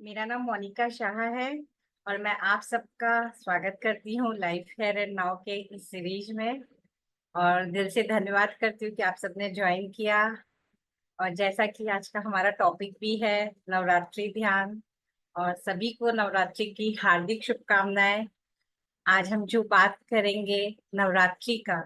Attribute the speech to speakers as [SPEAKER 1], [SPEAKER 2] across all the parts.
[SPEAKER 1] मेरा नाम मोनिका शाह है और मैं आप सबका स्वागत करती हूँ लाइफ हेयर एंड नाउ के इस सीरीज में। और दिल से धन्यवाद करती हूँ कि आप सबने ज्वाइन किया। और जैसा कि आज का हमारा टॉपिक भी है नवरात्रि ध्यान, और सभी को नवरात्रि की हार्दिक शुभकामनाएं। आज हम जो बात करेंगे नवरात्रि का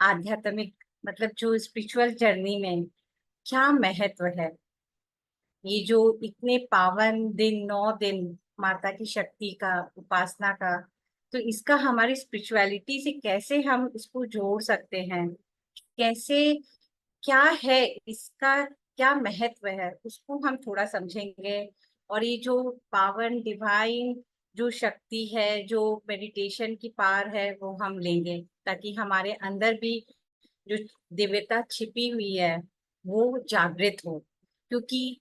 [SPEAKER 1] आध्यात्मिक, मतलब जो स्पिरिचुअल जर्नी में क्या महत्व है। ये जो इतने पावन दिन, 9 दिन माता की शक्ति का उपासना का, तो इसका हमारी स्पिरिचुअलिटी से कैसे हम इसको जोड़ सकते हैं, कैसे, क्या है इसका, क्या महत्व है, उसको हम थोड़ा समझेंगे। और ये जो पावन डिवाइन जो शक्ति है, जो मेडिटेशन की पार है, वो हम लेंगे ताकि हमारे अंदर भी जो दिव्यता छिपी हुई है वो जागृत हो। क्योंकि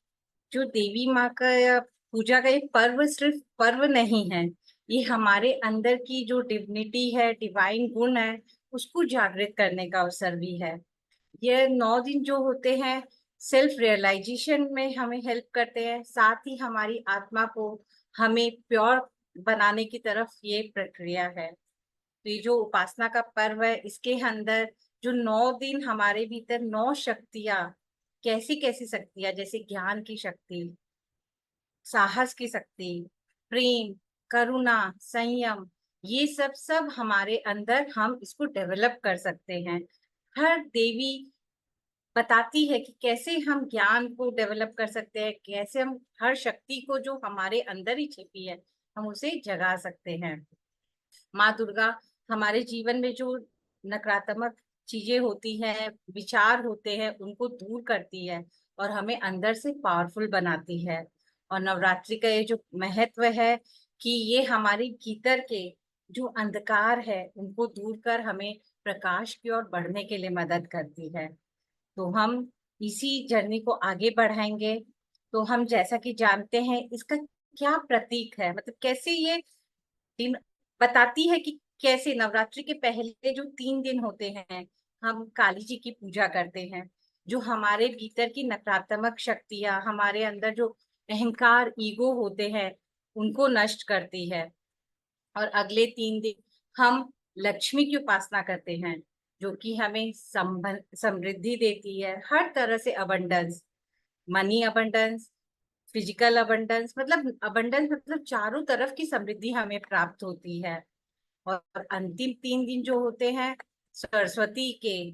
[SPEAKER 1] जो देवी माँ का या पूजा का एक पर्व सिर्फ पर्व नहीं है, ये हमारे अंदर की जो डिविनिटी है, डिवाइन गुण है, उसको जागृत करने का अवसर भी है। ये 9 दिन जो होते हैं सेल्फ रियलाइजेशन में हमें हेल्प करते हैं, साथ ही हमारी आत्मा को हमें प्योर बनाने की तरफ ये प्रक्रिया है। तो ये जो उपासना का पर्व है, इसके अंदर जो 9 दिन हमारे भीतर 9 शक्तियां, कैसी कैसी शक्तियां, जैसे ज्ञान की शक्ति, साहस की शक्ति, प्रेम, करुणा, संयम, ये सब सब हमारे अंदर हम इसको डेवलप कर सकते हैं। हर देवी बताती है कि कैसे हम ज्ञान को डेवलप कर सकते हैं, कैसे हम हर शक्ति को जो हमारे अंदर ही छिपी है हम उसे जगा सकते हैं। माँ दुर्गा हमारे जीवन में जो नकारात्मक चीजें होती हैं, विचार होते हैं, उनको दूर करती है और हमें अंदर से पावरफुल बनाती है। और नवरात्रि का ये जो महत्व है कि ये हमारे भीतर के जो अंधकार है उनको दूर कर हमें प्रकाश की ओर बढ़ने के लिए मदद करती है। तो हम इसी जर्नी को आगे बढ़ाएंगे। तो हम जैसा कि जानते हैं इसका क्या प्रतीक है, मतलब कैसे ये दिन बताती है कि कैसे नवरात्रि के पहले जो 3 दिन होते हैं हम काली जी की पूजा करते हैं, जो हमारे भीतर की नकारात्मक शक्तियां, हमारे अंदर जो अहंकार, ईगो होते हैं, उनको नष्ट करती है। और अगले 3 दिन हम लक्ष्मी की उपासना करते हैं, जो कि हमें समृद्धि देती है, हर तरह से abundance, money abundance, physical abundance मतलब चारों तरफ की समृद्धि हमें प्राप्त होती है। और अंतिम 3 दिन जो होते हैं सरस्वती के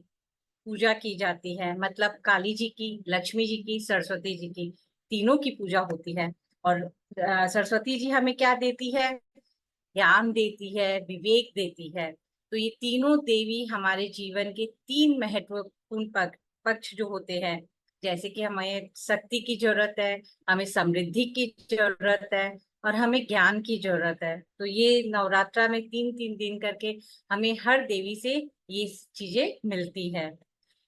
[SPEAKER 1] पूजा की जाती है, मतलब काली जी की, लक्ष्मी जी की, सरस्वती जी की, तीनों की पूजा होती है। और सरस्वती जी हमें क्या देती है, ज्ञान देती है, विवेक देती है। तो ये तीनों देवी हमारे जीवन के 3 महत्वपूर्ण पक्ष जो होते हैं, जैसे कि हमें शक्ति की जरूरत है, हमें समृद्धि की जरूरत है और हमें ज्ञान की जरूरत है। तो ये नवरात्रा में 3 3 दिन करके हमें हर देवी से ये चीजें मिलती है।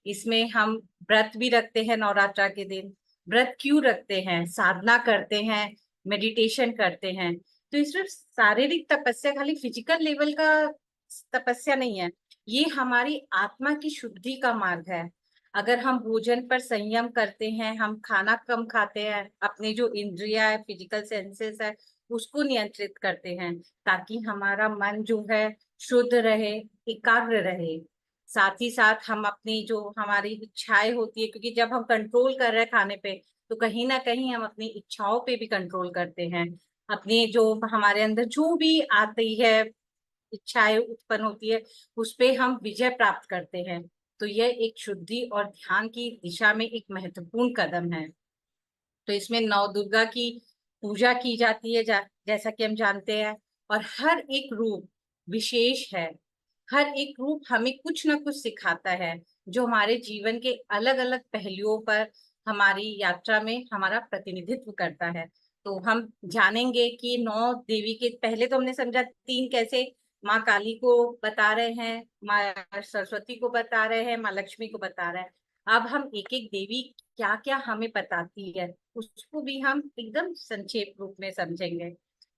[SPEAKER 1] इसमें हम व्रत भी रखते हैं नवरात्रा के दिन। व्रत क्यों रखते हैं, साधना करते हैं, मेडिटेशन करते हैं। तो ये सिर्फ शारीरिक तपस्या, खाली फिजिकल लेवल का तपस्या नहीं है, ये हमारी आत्मा की शुद्धि का मार्ग है। अगर हम भोजन पर संयम करते हैं, हम खाना कम खाते हैं, अपने जो इंद्रिया है, फिजिकल सेंसेस है, उसको नियंत्रित करते हैं, ताकि हमारा मन जो है शुद्ध रहे, एकाग्र रहे। साथ ही साथ हम अपनी जो हमारी इच्छाएं होती है, क्योंकि जब हम कंट्रोल कर रहे हैं खाने पे, तो कहीं ना कहीं हम अपनी इच्छाओं पे भी कंट्रोल करते हैं। अपने जो हमारे अंदर जो भी आती है, इच्छाएं उत्पन्न होती है, उस पे हम विजय प्राप्त करते हैं। तो यह एक शुद्धि और ध्यान की दिशा में एक महत्वपूर्ण कदम है। तो इसमें नौ दुर्गा की पूजा की जाती है, जैसा कि हम जानते हैं। और हर एक रूप विशेष है, हर एक रूप हमें कुछ ना कुछ सिखाता है, जो हमारे जीवन के अलग अलग पहलुओं पर हमारी यात्रा में हमारा प्रतिनिधित्व करता है। तो हम जानेंगे कि 9 देवी के पहले तो हमने समझा 3 कैसे, माँ काली को बता रहे हैं, माँ सरस्वती को बता रहे हैं, माँ लक्ष्मी को बता रहे हैं। अब हम एक एक देवी क्या क्या हमें बताती है उसको भी हम एकदम संक्षेप रूप में समझेंगे।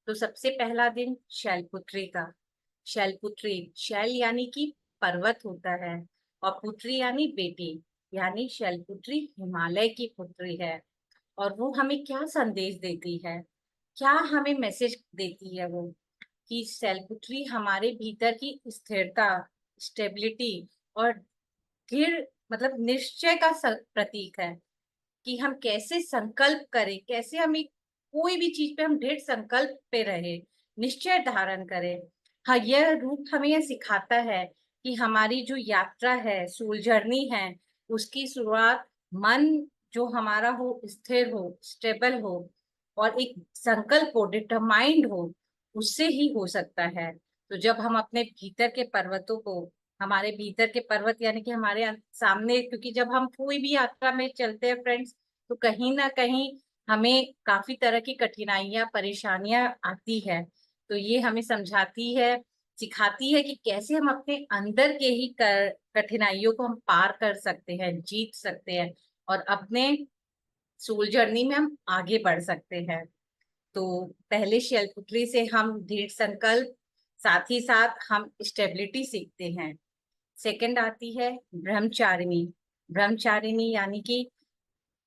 [SPEAKER 1] तो सबसे पहला दिन शैलपुत्री का। शैलपुत्री, शैल यानी कि पर्वत होता है, और पुत्री यानी बेटी, यानी शैलपुत्री हिमालय की पुत्री है। और वो हमें क्या संदेश देती है, क्या हमें मैसेज देती है वो, कि शैलपुत्री हमारे भीतर की स्थिरता, स्टेबिलिटी और दृढ़ मतलब निश्चय का प्रतीक है, कि हम कैसे संकल्प करें, कैसे हमें कोई भी चीज पे हम दृढ़ संकल्प पे रहे, निश्चय धारण करें। हाँ, यह रूप हमें यह सिखाता है कि हमारी जो यात्रा है, सोल जर्नी है, उसकी शुरुआत मन जो हमारा हो, स्थिर हो, स्टेबल हो और एक संकल्प हो, डिटरमाइंड हो, उससे ही हो सकता है। तो जब हम अपने भीतर के पर्वतों को, हमारे भीतर के पर्वत यानी कि हमारे सामने, क्योंकि जब हम कोई भी यात्रा में चलते हैं फ्रेंड्स, तो कहीं ना कहीं हमें काफी तरह की कठिनाइयां, परेशानियां आती है। तो ये हमें समझाती है, सिखाती है कि कैसे हम अपने अंदर के ही कठिनाइयों को हम पार कर सकते हैं, जीत सकते हैं और अपने सोल जर्नी में हम आगे बढ़ सकते हैं। तो पहले शैलपुत्री से हम दृढ़ संकल्प, साथ ही साथ हम स्टेबिलिटी सीखते हैं। सेकंड आती है ब्रह्मचारिणी। ब्रह्मचारिणी यानी कि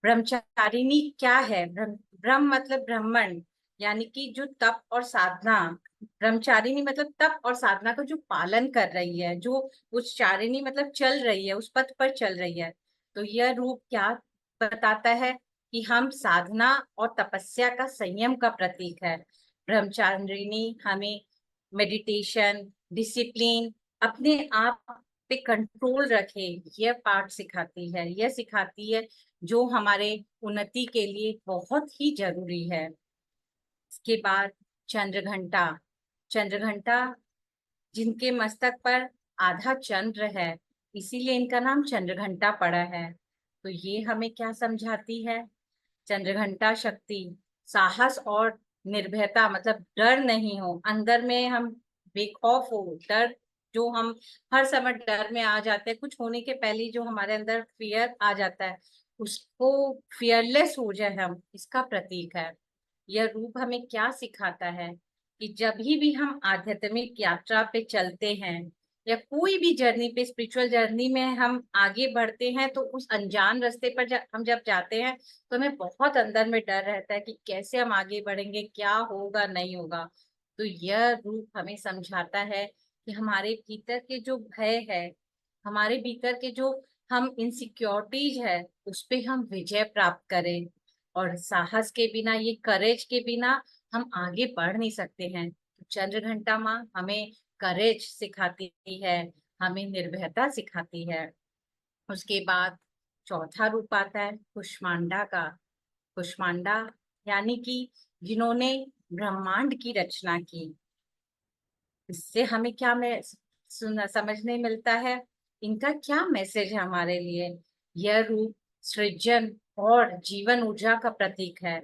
[SPEAKER 1] ब्रह्मचारिणी क्या है? ब्रह्म मतलब ब्राह्मण, यानी कि जो तप और साधना, ब्रह्मचारिणी मतलब तप और साधना का जो पालन कर रही है, जो उस चारिणी मतलब चल रही है, उस पथ पर चल रही है। तो यह रूप क्या बताता है? कि हम साधना और तपस्या का संयम का प्रतीक है। ब्रह्मचारिणी हमें मेडिटेशन, डिसिप्लिन, अपने आप पे कंट्रोल रखे, यह पाठ सिखाती है, यह सिखाती है, जो हमारे उन्नति के लिए बहुत ही जरूरी है। इसके बाद चंद्रघंटा। चंद्रघंटा जिनके मस्तक पर आधा चंद्र है, इसीलिए इनका नाम चंद्रघंटा पड़ा है। तो ये हमें क्या समझाती है? चंद्रघंटा शक्ति, साहस और निर्भयता, मतलब डर नहीं हो अंदर में, हम बेखौफ हो, डर जो हम हर समय डर में आ जाते हैं, कुछ होने के पहले जो हमारे अंदर फियर आ जाता है, उसको फियरलेस हो जाए हम, इसका प्रतीक है। यह रूप हमें क्या सिखाता है? कि जब भी हम आध्यात्मिक यात्रा पे चलते हैं या कोई भी जर्नी पे, स्पिरिचुअल जर्नी में हम आगे बढ़ते हैं, तो उस अनजान रास्ते पर हम जब जाते हैं, तो हमें बहुत अंदर में डर रहता है कि कैसे हम आगे बढ़ेंगे, क्या होगा, नहीं होगा। तो यह रूप हमें समझाता है कि हमारे भीतर के जो भय है, हमारे भीतर के जो हम इनसिक्योरिटीज है, उस पे हम विजय प्राप्त करें। और साहस के बिना, ये करेज के बिना हम आगे बढ़ नहीं सकते हैं। तो चंद्र घंटा माँ हमें करेज सिखाती है, हमें निर्भयता सिखाती है। उसके बाद चौथा रूप आता है कुष्मांडा का। कुष्मांडा यानी कि जिन्होंने ब्रह्मांड की रचना की। इससे हमें क्या में समझने मिलता है, इनका क्या मैसेज है हमारे लिए? यह रूप सृजन और जीवन ऊर्जा का प्रतीक है,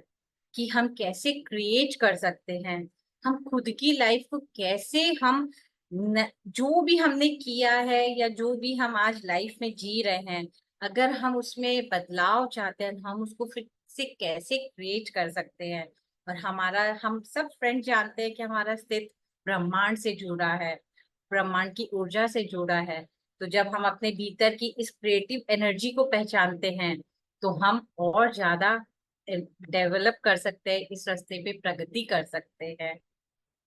[SPEAKER 1] कि हम कैसे क्रिएट कर सकते हैं, हम खुद की लाइफ को कैसे हम जो भी हमने किया है या जो भी हम आज लाइफ में जी रहे हैं, अगर हम उसमें बदलाव चाहते हैं, हम उसको फिर से कैसे क्रिएट कर सकते हैं। और हमारा, हम सब फ्रेंड जानते हैं कि हमारा अस्तित्व ब्रह्मांड से जुड़ा है, ब्रह्मांड की ऊर्जा से जुड़ा है। तो जब हम अपने भीतर की इस क्रिएटिव एनर्जी को पहचानते हैं, तो हम और ज्यादा डेवलप कर सकते हैं, इस रास्ते पे प्रगति कर सकते हैं।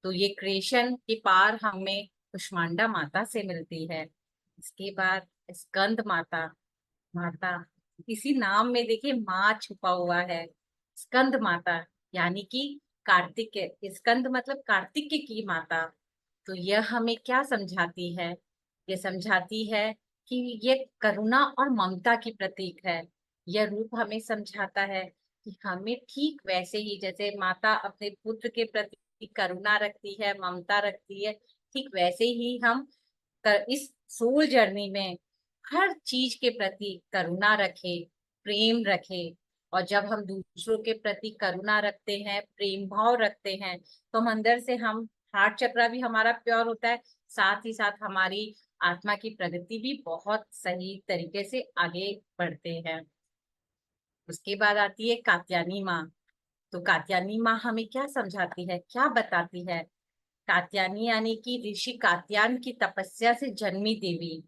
[SPEAKER 1] तो ये क्रिएशन की पार हमें कुष्मांडा माता से मिलती है। इसके बाद स्कंद माता। माता, इसी नाम में देखिए माँ छुपा हुआ है। स्कंद माता यानी कि कार्तिक, स्कंद मतलब कार्तिक की माता। तो यह हमें क्या समझाती है? ये समझाती है कि ये करुणा और ममता की प्रतीक है। यह रूप हमें समझाता है कि हमें ठीक वैसे ही, जैसे माता अपने पुत्र के प्रति करुणा रखती है, ममता रखती है, ठीक वैसे ही हम इस सोल जर्नी में हर चीज के प्रति करुणा रखे, प्रेम रखे। और जब हम दूसरों के प्रति करुणा रखते हैं, प्रेम भाव रखते हैं, तो हम अंदर से, हम हार्ट चक्र भी हमारा प्योर होता है, साथ ही साथ हमारी आत्मा की प्रगति भी बहुत सही तरीके से आगे बढ़ते हैं। उसके बाद आती है कात्यायनी माँ। तो कात्यायनी माँ हमें क्या समझाती है, क्या बताती है? कात्यायनी यानी कि ऋषि कात्यायन की तपस्या से जन्मी देवी।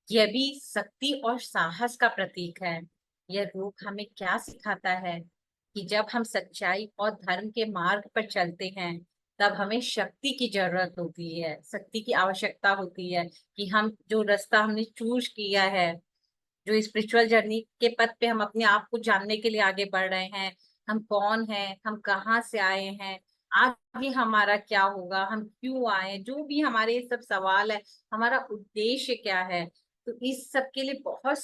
[SPEAKER 1] यह भी शक्ति और साहस का प्रतीक है। यह रूप हमें क्या सिखाता है? कि जब हम सच्चाई और धर्म के मार्ग पर चलते हैं तब हमें शक्ति की जरूरत होती है, शक्ति की आवश्यकता होती है कि हम जो रास्ता हमने चूज किया है, जो स्पिरिचुअल जर्नी के पथ पे हम अपने आप को जानने के लिए आगे बढ़ रहे हैं, हम कौन हैं, हम कहाँ से आए हैं, आगे हमारा क्या होगा, हम क्यों आए, जो भी हमारे ये सब सवाल है, हमारा उद्देश्य क्या है। तो इस सब के लिए बहुत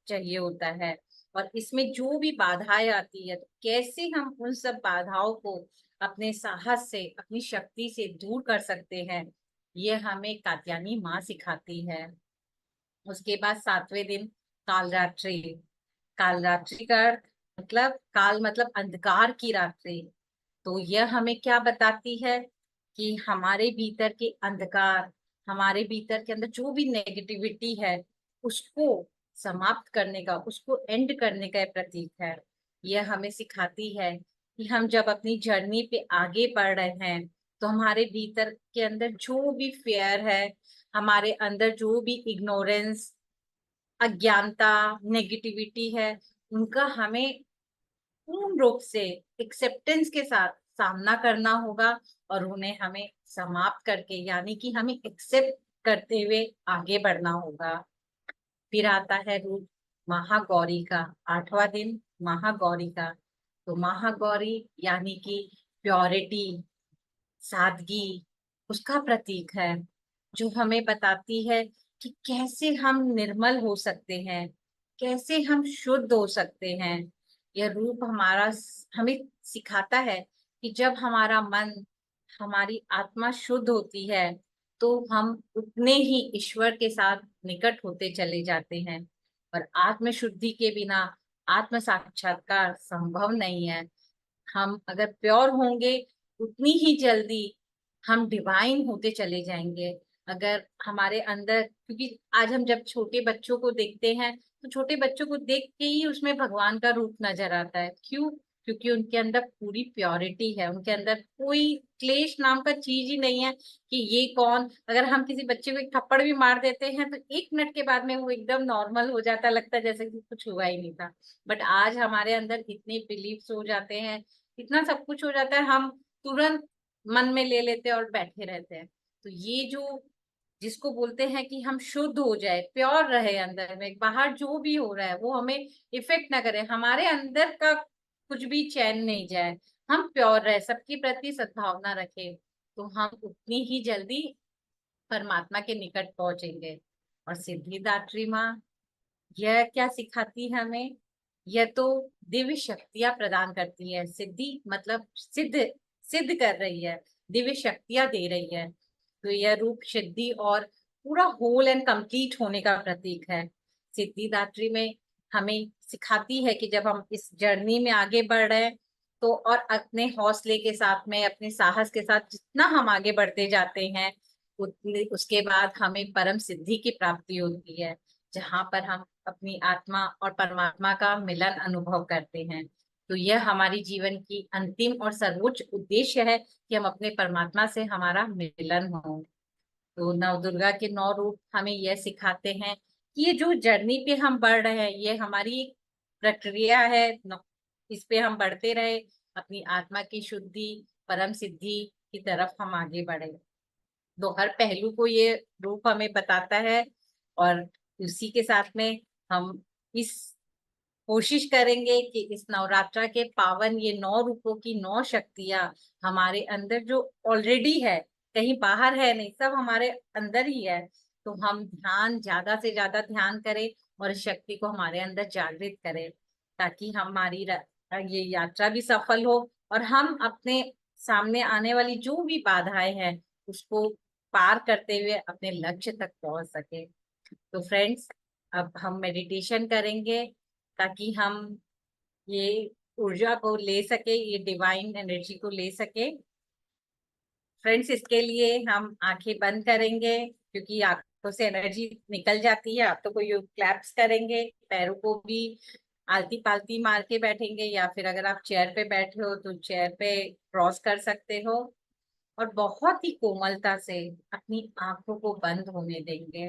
[SPEAKER 1] चाहिए होता है। और इसमें जो भी बाधाएं आती है तो कैसे हम उन सब बाधाओं को अपने साहस से, अपनी शक्ति से दूर कर सकते हैं, ये हमें कात्यायनी माँ सिखाती है। उसके बाद 7वें दिन कालरात्रि। कालरात्रि का मतलब, काल मतलब अंधकार की रात्रि। तो यह हमें क्या बताती है कि हमारे भीतर के अंधकार, हमारे भीतर के अंदर जो भी नेगेटिविटी है उसको समाप्त करने का, उसको एंड करने का प्रतीक है। यह हमें सिखाती है कि हम जब अपनी जर्नी पे आगे बढ़ रहे हैं तो हमारे भीतर के अंदर जो भी फेयर है, हमारे अंदर जो भी इग्नोरेंस, अज्ञानता, नेगेटिविटी है, उनका हमें पूर्ण रूप से एक्सेप्टेंस के साथ सामना करना होगा और उन्हें हमें समाप्त करके, यानी कि हमें एक्सेप्ट करते हुए आगे बढ़ना होगा। फिर आता है रूप महागौरी का, 8वां दिन महागौरी का। तो महागौरी यानी कि प्योरिटी, सादगी, उसका प्रतीक है, जो हमें बताती है कि कैसे हम निर्मल हो सकते हैं, कैसे हम शुद्ध हो सकते हैं। यह रूप हमें सिखाता है कि जब हमारा मन, हमारी आत्मा शुद्ध होती है तो हम उतने ही ईश्वर के साथ निकट होते चले जाते हैं। और आत्म शुद्धि के बिना आत्म साक्षात्कार संभव नहीं है। हम अगर प्योर होंगे उतनी ही जल्दी हम डिवाइन होते चले जाएंगे। अगर हमारे अंदर, क्योंकि आज हम जब छोटे बच्चों को देखते हैं तो छोटे बच्चों को देख के ही उसमें भगवान का रूप नजर आता है। क्यों? क्योंकि उनके अंदर पूरी प्योरिटी है, उनके अंदर कोई क्लेश नाम का चीज ही नहीं है कि ये कौन। अगर हम किसी बच्चे को एक थप्पड़ भी मार देते हैं तो 1 मिनट के बाद में वो एकदम नॉर्मल हो जाता है, लगता है जैसे कि कुछ हुआ ही नहीं था। बट आज हमारे अंदर इतने बिलीव्स हो जाते हैं, इतना सब कुछ हो जाता है, हम तुरंत मन में ले लेते हैं और बैठे रहते हैं। तो ये जो, जिसको बोलते हैं कि हम शुद्ध हो जाए, प्योर रहे अंदर में, बाहर जो भी हो रहा है वो हमें इफेक्ट ना करे, हमारे अंदर का कुछ भी चैन नहीं जाए, हम प्योर रहे, सबके प्रति सद्भावना रखें, तो हम उतनी ही जल्दी परमात्मा के निकट पहुंचेंगे। और सिद्धिदात्री माँ, यह क्या सिखाती है हमें? यह तो दिव्य शक्तियां प्रदान करती है। सिद्धि मतलब सिद्ध, सिद्ध कर रही है, दिव्य शक्तियां दे रही है। तो यह रूप सिद्धि और पूरा होल एंड कंप्लीट होने का प्रतीक है। सिद्धिदात्री में हमें सिखाती है कि जब हम इस जर्नी में आगे बढ़ रहे हैं तो, और अपने हौसले के साथ में, अपने साहस के साथ जितना हम आगे बढ़ते जाते हैं उतने, उसके बाद हमें परम सिद्धि की प्राप्ति होती है, जहां पर हम अपनी आत्मा और परमात्मा का मिलन अनुभव करते हैं। तो यह हमारी जीवन की अंतिम और सर्वोच्च उद्देश्य है कि हम अपने परमात्मा से, हमारा मिलन हो। तो नव दुर्गा के 9 रूप हमें यह सिखाते हैं कि ये जो जर्नी पे हम बढ़ रहे हैं ये हमारी एक प्रक्रिया है। इस पे हम बढ़ते रहे, अपनी आत्मा की शुद्धि, परम सिद्धि की तरफ हम आगे बढ़े। तो हर पहलू को ये रूप हमें बताता है। और उसी के साथ में हम इस कोशिश करेंगे कि इस नवरात्र के पावन ये 9 रूपों की 9 शक्तियां हमारे अंदर जो ऑलरेडी है, कहीं बाहर है नहीं, सब हमारे अंदर ही है। तो हम ध्यान, ज्यादा से ज्यादा ध्यान करें और इस शक्ति को हमारे अंदर जागृत करें, ताकि हमारी ये यात्रा भी सफल हो और हम अपने सामने आने वाली जो भी बाधाएं हैं उसको पार करते हुए अपने लक्ष्य तक पहुंच सके। तो फ्रेंड्स, अब हम मेडिटेशन करेंगे ताकि हम ये ऊर्जा को ले सके, ये डिवाइन एनर्जी को ले सके। फ्रेंड्स, इसके लिए हम आंखें बंद करेंगे, क्योंकि आंखों से एनर्जी निकल जाती है। आप तो कोई क्लैप्स करेंगे, पैरों को भी आलती पालती मार के बैठेंगे, या फिर अगर आप चेयर पे बैठे हो तो चेयर पे क्रॉस कर सकते हो। और बहुत ही कोमलता से अपनी आंखों को बंद होने देंगे।